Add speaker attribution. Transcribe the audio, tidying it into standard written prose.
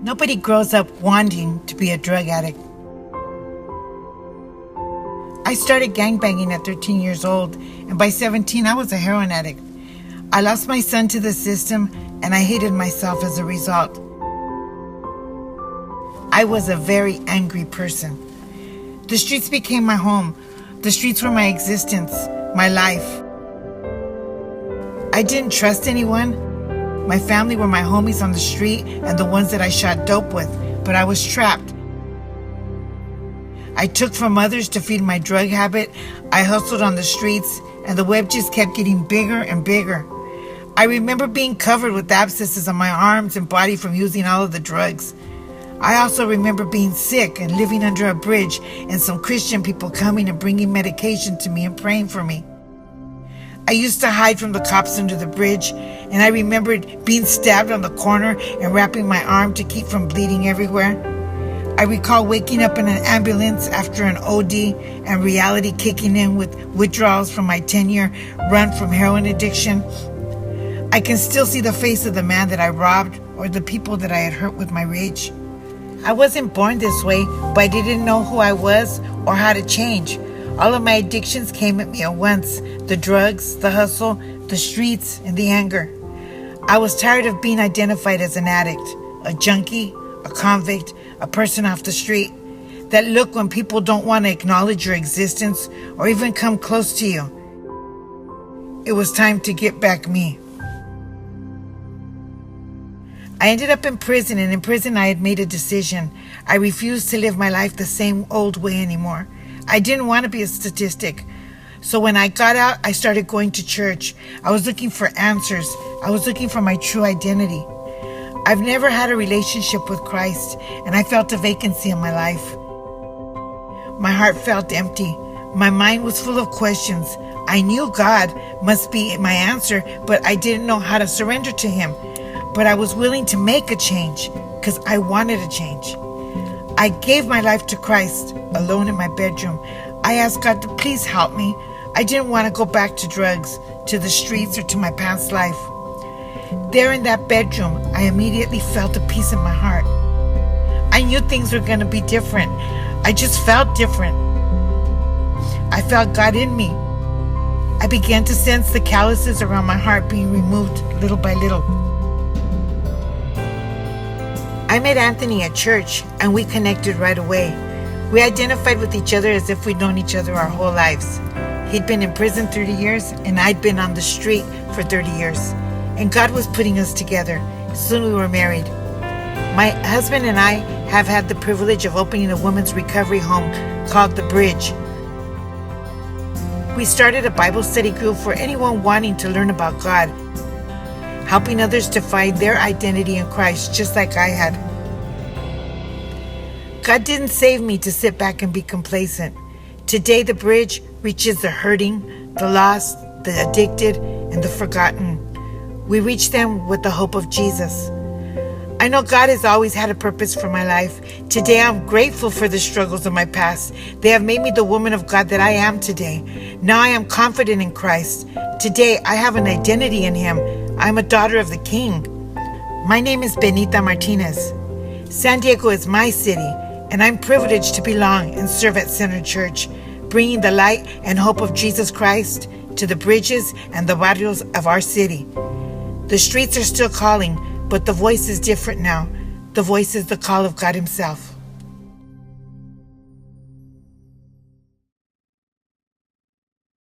Speaker 1: Nobody grows up wanting to be a drug addict. I started gangbanging at 13 years old, and by 17, I was a heroin addict. I lost my son to the system, and I hated myself as a result. I was a very angry person. The streets became my home. The streets were my existence, my life. I didn't trust anyone. My family were my homies on the street and the ones that I shot dope with, but I was trapped. I took from others to feed my drug habit. I hustled on the streets, and the web just kept getting bigger and bigger. I remember being covered with abscesses on my arms and body from using all of the drugs. I also remember being sick and living under a bridge, and some Christian people coming and bringing medication to me and praying for me. I used to hide from the cops under the bridge, and I remembered being stabbed on the corner and wrapping my arm to keep from bleeding everywhere. I recall waking up in an ambulance after an OD and reality kicking in with withdrawals from my 10-year run from heroin addiction. I can still see the face of the man that I robbed or the people that I had hurt with my rage. I wasn't born this way, but I didn't know who I was or how to change. All of my addictions came at me at once: the drugs, the hustle, the streets, and the anger. I was tired of being identified as an addict, a junkie, a convict, a person off the street. That look when people don't want to acknowledge your existence or even come close to you. It was time to get back me. I ended up in prison, and in prison I had made a decision. I refused to live my life the same old way anymore. I didn't want to be a statistic. So when I got out, I started going to church. I was looking for answers. I was looking for my true identity. I've never had a relationship with Christ, and I felt a vacancy in my life. My heart felt empty. My mind was full of questions. I knew God must be my answer, but I didn't know how to surrender to Him. But I was willing to make a change because I wanted a change. I gave my life to Christ alone in my bedroom. I asked God to please help me. I didn't want to go back to drugs, to the streets, or to my past life. There in that bedroom, I immediately felt a peace in my heart. I knew things were going to be different. I just felt different. I felt God in me. I began to sense the calluses around my heart being removed little by little. I met Anthony at church, and we connected right away. We identified with each other as if we'd known each other our whole lives. He'd been in prison 30 years, and I'd been on the street for 30 years. And God was putting us together. Soon we were married. My husband and I have had the privilege of opening a women's recovery home called The Bridge. We started a Bible study group for anyone wanting to learn about God, helping others to find their identity in Christ just like I had. God didn't save me to sit back and be complacent. Today, The Bridge reaches the hurting, the lost, the addicted, and the forgotten. We reach them with the hope of Jesus. I know God has always had a purpose for my life. Today, I'm grateful for the struggles of my past. They have made me the woman of God that I am today. Now I am confident in Christ. Today, I have an identity in Him. I'm a daughter of the King. My name is Benita Martinez. San Diego is my city, and I'm privileged to belong and serve at Center Church, bringing the light and hope of Jesus Christ to the bridges and the barrios of our city. The streets are still calling, but the voice is different now. The voice is the call of God Himself.